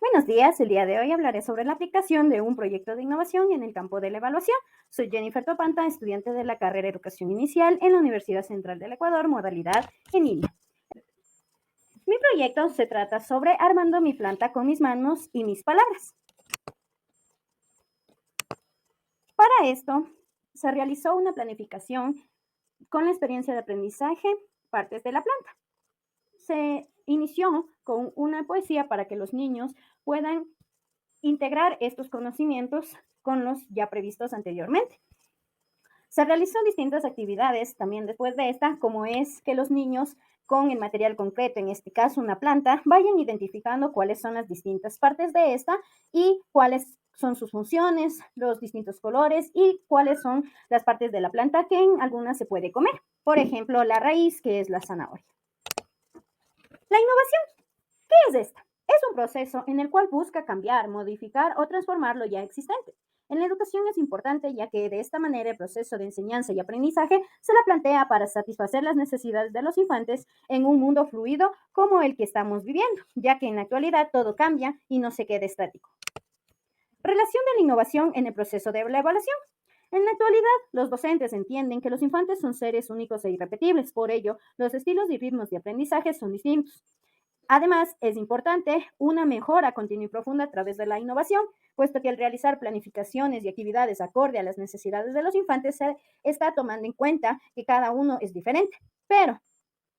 Buenos días, el día de hoy hablaré sobre la aplicación de un proyecto de innovación en el campo de la evaluación. Soy Jennifer Topanta, estudiante de la carrera Educación Inicial en la Universidad Central del Ecuador, modalidad en línea. Mi proyecto se trata sobre armando mi planta con mis manos y mis palabras. Para esto, se realizó una planificación con la experiencia de aprendizaje, partes de la planta. Se inició con una poesía para que los niños puedan integrar estos conocimientos con los ya previstos anteriormente. Se realizan distintas actividades también después de esta, como es que los niños con el material concreto, en este caso una planta, vayan identificando cuáles son las distintas partes de esta y cuáles son sus funciones, los distintos colores y cuáles son las partes de la planta que en algunas se puede comer. Por ejemplo, la raíz, que es la zanahoria. La innovación, ¿qué es esta? Es un proceso en el cual busca cambiar, modificar o transformar lo ya existente. En la educación es importante ya que de esta manera el proceso de enseñanza y aprendizaje se la plantea para satisfacer las necesidades de los infantes en un mundo fluido como el que estamos viviendo, ya que en la actualidad todo cambia y no se queda estático. Relación de la innovación en el proceso de la evaluación. En la actualidad, los docentes entienden que los infantes son seres únicos e irrepetibles, por ello, los estilos y ritmos de aprendizaje son distintos. Además, es importante una mejora continua y profunda a través de la innovación, puesto que al realizar planificaciones y actividades acorde a las necesidades de los infantes se está tomando en cuenta que cada uno es diferente. Pero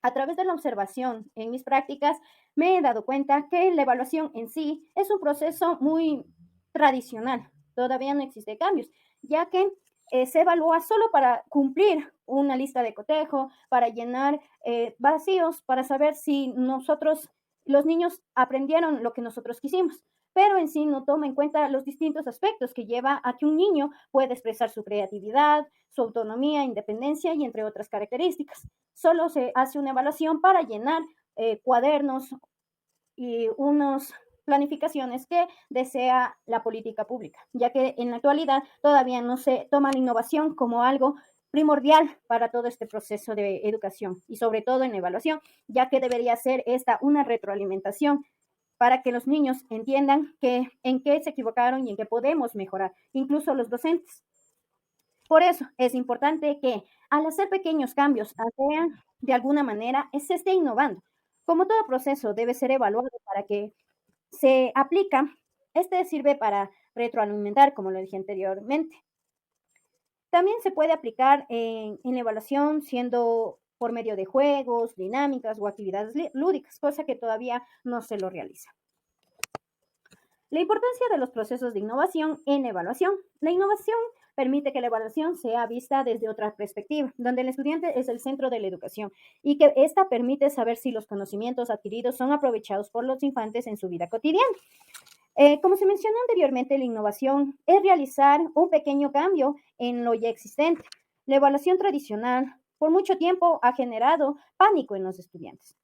a través de la observación en mis prácticas me he dado cuenta que la evaluación en sí es un proceso muy tradicional. Todavía no existe cambios, ya que se evalúa solo para cumplir una lista de cotejo, para llenar vacíos, para saber si nosotros, los niños, aprendieron lo que nosotros quisimos, pero en sí no toma en cuenta los distintos aspectos que lleva a que un niño pueda expresar su creatividad, su autonomía, independencia y entre otras características. Solo se hace una evaluación para llenar cuadernos y unas planificaciones que desea la política pública, ya que en la actualidad todavía no se toma la innovación como algo primordial para todo este proceso de educación y sobre todo en la evaluación, ya que debería ser esta una retroalimentación para que los niños entiendan que en qué se equivocaron y en qué podemos mejorar, incluso los docentes. Por eso es importante que al hacer pequeños cambios, vean de alguna manera, se esté innovando. Como todo proceso debe ser evaluado para que se aplica, este sirve para retroalimentar, como lo dije anteriormente. También se puede aplicar en la evaluación siendo por medio de juegos, dinámicas o actividades lúdicas, cosa que todavía no se lo realiza. La importancia de los procesos de innovación en evaluación. La innovación permite que la evaluación sea vista desde otra perspectiva, donde el estudiante es el centro de la educación y que ésta permite saber si los conocimientos adquiridos son aprovechados por los infantes en su vida cotidiana. Como se mencionó anteriormente, la innovación es realizar un pequeño cambio en lo ya existente. La evaluación tradicional por mucho tiempo ha generado pánico en los estudiantes.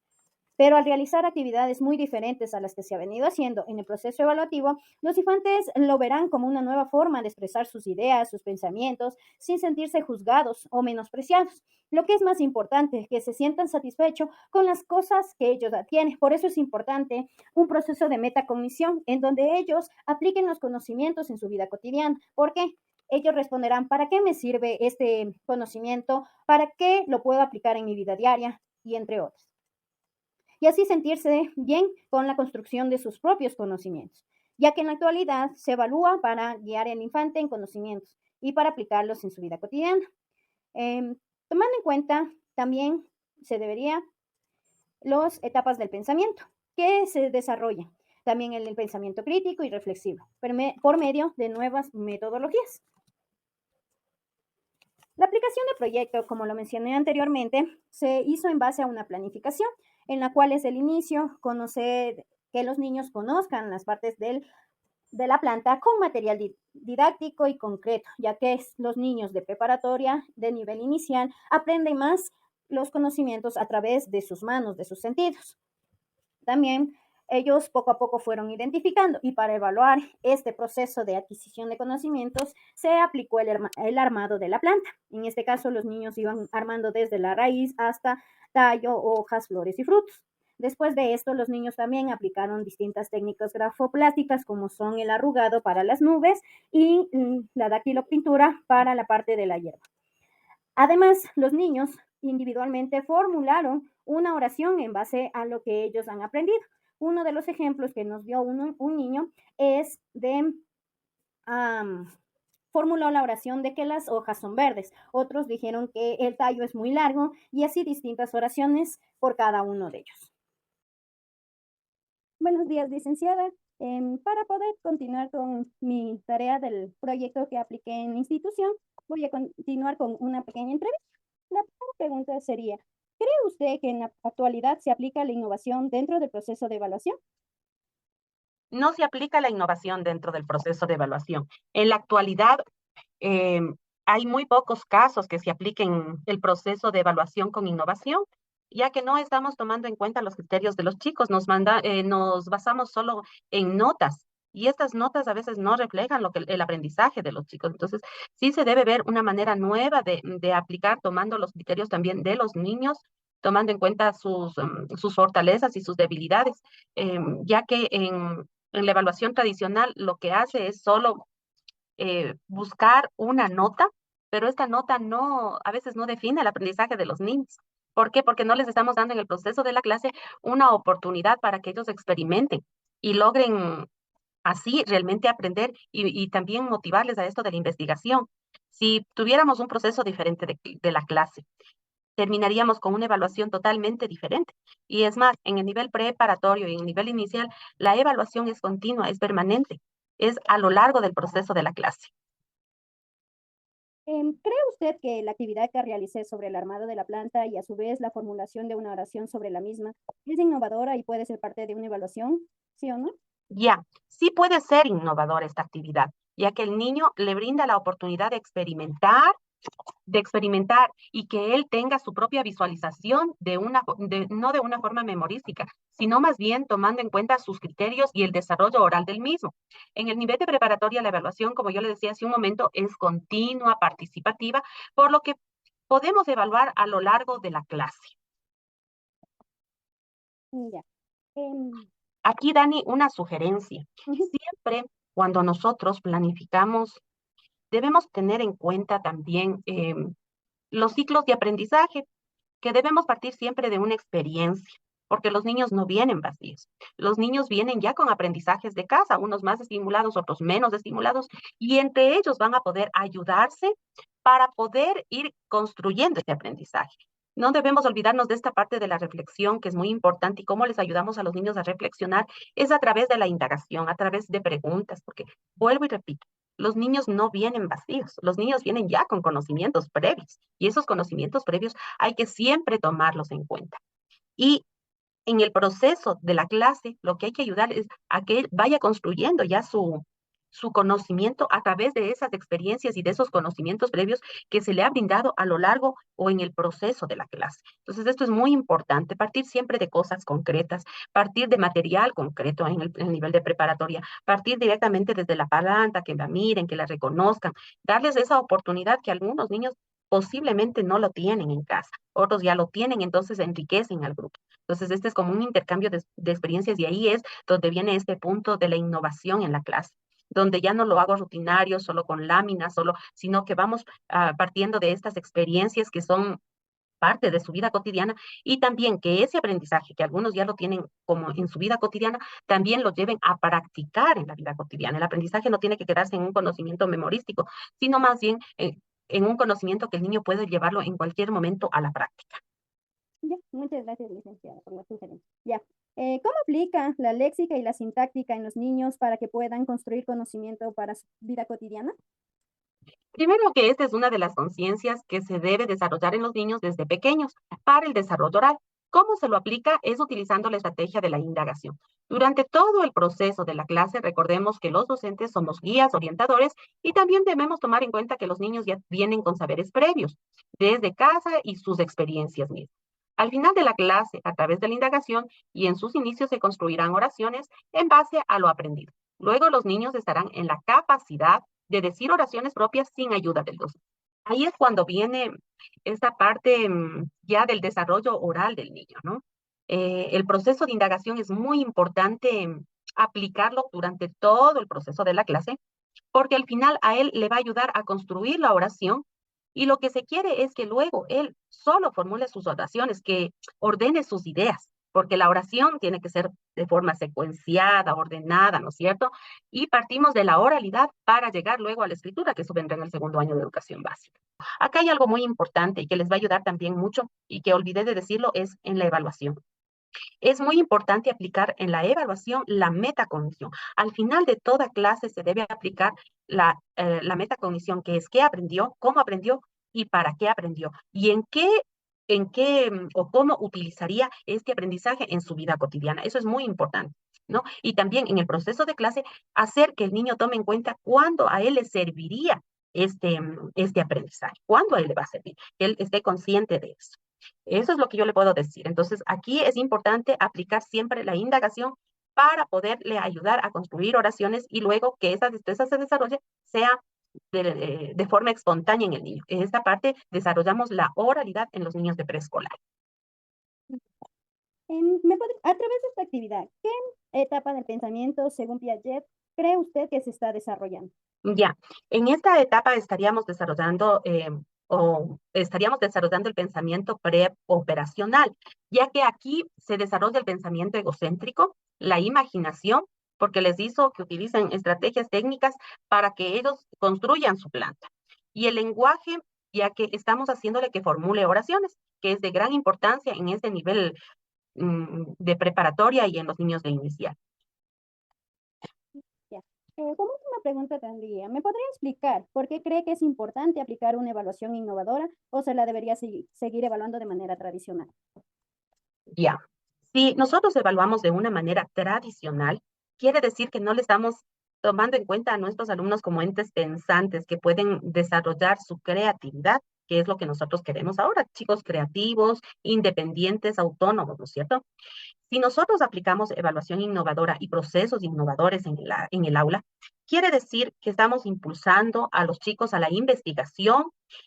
Pero al realizar actividades muy diferentes a las que se ha venido haciendo en el proceso evaluativo, los infantes lo verán como una nueva forma de expresar sus ideas, sus pensamientos, sin sentirse juzgados o menospreciados. Lo que es más importante, que se sientan satisfechos con las cosas que ellos tienen. Por eso es importante un proceso de metacognición en donde ellos apliquen los conocimientos en su vida cotidiana. ¿Por qué? Ellos responderán, ¿para qué me sirve este conocimiento? ¿Para qué lo puedo aplicar en mi vida diaria? Y entre otros y así sentirse bien con la construcción de sus propios conocimientos, ya que en la actualidad se evalúa para guiar al infante en conocimientos y para aplicarlos en su vida cotidiana. Eh, Tomando en cuenta también se debería las etapas del pensamiento que se desarrollan, también el pensamiento crítico y reflexivo, por medio de nuevas metodologías. La aplicación de proyecto, como lo mencioné anteriormente, se hizo en base a una planificación, en la cual es el inicio, conocer, que los niños conozcan las partes de la planta con material didáctico y concreto, ya que los niños de preparatoria, de nivel inicial, aprenden más los conocimientos a través de sus manos, de sus sentidos. También ellos poco a poco fueron identificando y para evaluar este proceso de adquisición de conocimientos se aplicó el armado de la planta. En este caso los niños iban armando desde la raíz hasta tallo, hojas, flores y frutos. Después de esto, los niños también aplicaron distintas técnicas grafoplásticas, como son el arrugado para las nubes y la daquilopintura para la parte de la hierba. Además, los niños individualmente formularon una oración en base a lo que ellos han aprendido. Uno de los ejemplos que nos dio un niño es de formuló la oración de que las hojas son verdes. Otros dijeron que el tallo es muy largo y así distintas oraciones por cada uno de ellos. Buenos días, licenciada. Para poder continuar con mi tarea del proyecto que apliqué en la institución, voy a continuar con una pequeña entrevista. La primera pregunta sería, ¿cree usted que en la actualidad se aplica la innovación dentro del proceso de evaluación? No se aplica la innovación dentro del proceso de evaluación. En la actualidad, eh, hay muy pocos casos que se apliquen el proceso de evaluación con innovación, ya que no estamos tomando en cuenta los criterios de los chicos, nos basamos solo en notas. Y estas notas a veces no reflejan el aprendizaje de los chicos. Entonces, sí se debe ver una manera nueva de aplicar, tomando los criterios también de los niños, tomando en cuenta sus fortalezas y sus debilidades, ya que en la evaluación tradicional lo que hace es solo buscar una nota, pero esta nota no, a veces no define el aprendizaje de los niños. ¿Por qué? Porque no les estamos dando en el proceso de la clase una oportunidad para que ellos experimenten y logren así realmente aprender y también motivarles a esto de la investigación. Si tuviéramos un proceso diferente de la clase, terminaríamos con una evaluación totalmente diferente. Y es más, en el nivel preparatorio y en el nivel inicial, la evaluación es continua, es permanente, es a lo largo del proceso de la clase. ¿Cree usted que la actividad que realicé sobre el armado de la planta y a su vez la formulación de una oración sobre la misma es innovadora y puede ser parte de una evaluación? ¿Sí o no? Ya, sí puede ser innovadora esta actividad, ya que el niño le brinda la oportunidad de experimentar y que él tenga su propia visualización no de una forma memorística, sino más bien tomando en cuenta sus criterios y el desarrollo oral del mismo. En el nivel de preparatoria, la evaluación, como yo le decía hace un momento, es continua, participativa, por lo que podemos evaluar a lo largo de la clase. Ya. Em, Aquí, Dani, una sugerencia. ujú. Siempre cuando nosotros planificamos, debemos tener en cuenta también los ciclos de aprendizaje, que debemos partir siempre de una experiencia, porque los niños no vienen vacíos. Los niños vienen ya con aprendizajes de casa, unos más estimulados, otros menos estimulados, y entre ellos van a poder ayudarse para poder ir construyendo este aprendizaje. No debemos olvidarnos de esta parte de la reflexión, que es muy importante, y cómo les ayudamos a los niños a reflexionar es a través de la indagación, a través de preguntas, porque vuelvo y repito, los niños no vienen vacíos, los niños vienen ya con conocimientos previos, y esos conocimientos previos hay que siempre tomarlos en cuenta. Y en el proceso de la clase, lo que hay que ayudar es a que él vaya construyendo ya su conocimiento a través de esas experiencias y de esos conocimientos previos que se le ha brindado a lo largo o en el proceso de la clase. Entonces, esto es muy importante, partir siempre de cosas concretas, partir de material concreto en el nivel de preparatoria, partir directamente desde la planta, que la miren, que la reconozcan, darles esa oportunidad que algunos niños posiblemente no lo tienen en casa, otros ya lo tienen, entonces enriquecen al grupo. Entonces, este es como un intercambio de experiencias y ahí es donde viene este punto de la innovación en la clase, donde ya no lo hago rutinario, solo con láminas, sino que vamos partiendo de estas experiencias que son parte de su vida cotidiana y también que ese aprendizaje, que algunos ya lo tienen como en su vida cotidiana, también lo lleven a practicar en la vida cotidiana. El aprendizaje no tiene que quedarse en un conocimiento memorístico, sino más bien en un conocimiento que el niño puede llevarlo en cualquier momento a la práctica. Ya, muchas gracias, licenciada, por la sugerencia. Ya. ¿Cómo aplica la léxica y la sintáctica en los niños para que puedan construir conocimiento para su vida cotidiana? Primero que esta es una de las conciencias que se debe desarrollar en los niños desde pequeños para el desarrollo oral. ¿Cómo se lo aplica? Es utilizando la estrategia de la indagación. Durante todo el proceso de la clase, recordemos que los docentes somos guías, orientadores y también debemos tomar en cuenta que los niños ya vienen con saberes previos desde casa y sus experiencias mismas. Al final de la clase, a través de la indagación y en sus inicios se construirán oraciones en base a lo aprendido. Luego los niños estarán en la capacidad de decir oraciones propias sin ayuda del docente. Ahí es cuando viene esta parte ya del desarrollo oral del niño, ¿no? El proceso de indagación es muy importante aplicarlo durante todo el proceso de la clase, porque al final a él le va a ayudar a construir la oración y lo que se quiere es que luego él solo formule sus oraciones, que ordene sus ideas, porque la oración tiene que ser de forma secuenciada, ordenada, ¿no es cierto? Y partimos de la oralidad para llegar luego a la escritura, que eso vendrá en el segundo año de educación básica. Acá hay algo muy importante y que les va a ayudar también mucho y que olvidé de decirlo, es en la evaluación. Es muy importante aplicar en la evaluación la metacognición. Al final de toda clase se debe aplicar la metacognición, que es qué aprendió, cómo aprendió y para qué aprendió. Y en qué o cómo utilizaría este aprendizaje en su vida cotidiana. Eso es muy importante, ¿no? Y también en el proceso de clase, hacer que el niño tome en cuenta cuándo a él le serviría este aprendizaje, cuándo a él le va a servir, que él esté consciente de eso. Eso es lo que yo le puedo decir. Entonces, aquí es importante aplicar siempre la indagación para poderle ayudar a construir oraciones y luego que esa destreza se desarrolle sea de forma espontánea en el niño. En esta parte desarrollamos la oralidad en los niños de preescolar. A través de esta actividad, ¿qué etapa del pensamiento, según Piaget, cree usted que se está desarrollando? Ya, en esta etapa estaríamos desarrollando el pensamiento preoperacional, ya que aquí se desarrolla el pensamiento egocéntrico, la imaginación, porque les hizo que utilicen estrategias técnicas para que ellos construyan su planta. Y el lenguaje, ya que estamos haciéndole que formule oraciones, que es de gran importancia en este nivel de preparatoria y en los niños de inicial. Ya. Como última pregunta tendría, ¿me podría explicar por qué cree que es importante aplicar una evaluación innovadora o se la debería seguir evaluando de manera tradicional? Ya. Si nosotros evaluamos de una manera tradicional, quiere decir que no le estamos tomando en cuenta a nuestros alumnos como entes pensantes que pueden desarrollar su creatividad, que es lo que nosotros queremos ahora, chicos creativos, independientes, autónomos, ¿no es cierto? Si nosotros aplicamos evaluación innovadora y procesos innovadores en el aula, quiere decir que estamos impulsando a los chicos a la investigación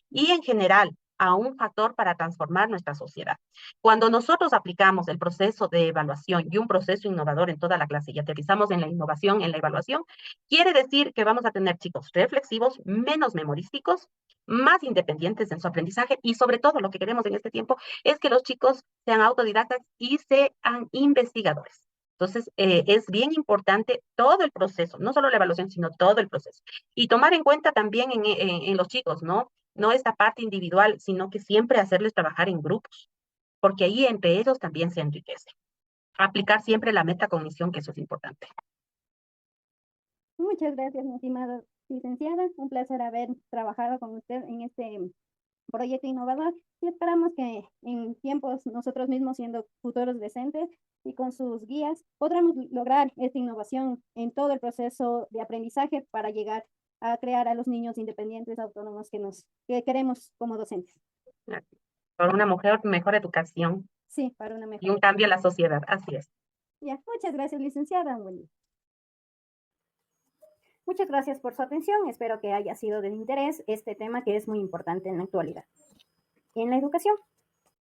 y en general a un factor para transformar nuestra sociedad. Cuando nosotros aplicamos el proceso de evaluación y un proceso innovador en toda la clase y aterrizamos en la innovación, en la evaluación, quiere decir que vamos a tener chicos reflexivos, menos memorísticos, más independientes en su aprendizaje y sobre todo lo que queremos en este tiempo es que los chicos sean autodidactas y sean investigadores. Entonces, es bien importante todo el proceso, no solo la evaluación, sino todo el proceso. Y tomar en cuenta también en los chicos, ¿no? No esta parte individual, sino que siempre hacerles trabajar en grupos, porque ahí entre ellos también se enriquece. Aplicar siempre la metacognición, que eso es importante. Muchas gracias, mi estimada licenciada. Un placer haber trabajado con usted en este proyecto innovador y esperamos que en tiempos nosotros mismos siendo futuros docentes y con sus guías podremos lograr esta innovación en todo el proceso de aprendizaje para llegar a crear a los niños independientes, autónomos que queremos como docentes. Por una mejor educación Sí, para una y mejor un cambio educación. en la sociedad. Así es. Ya, muchas gracias, licenciada. Muchas gracias por su atención. Espero que haya sido de interés este tema que es muy importante en la actualidad, en la educación.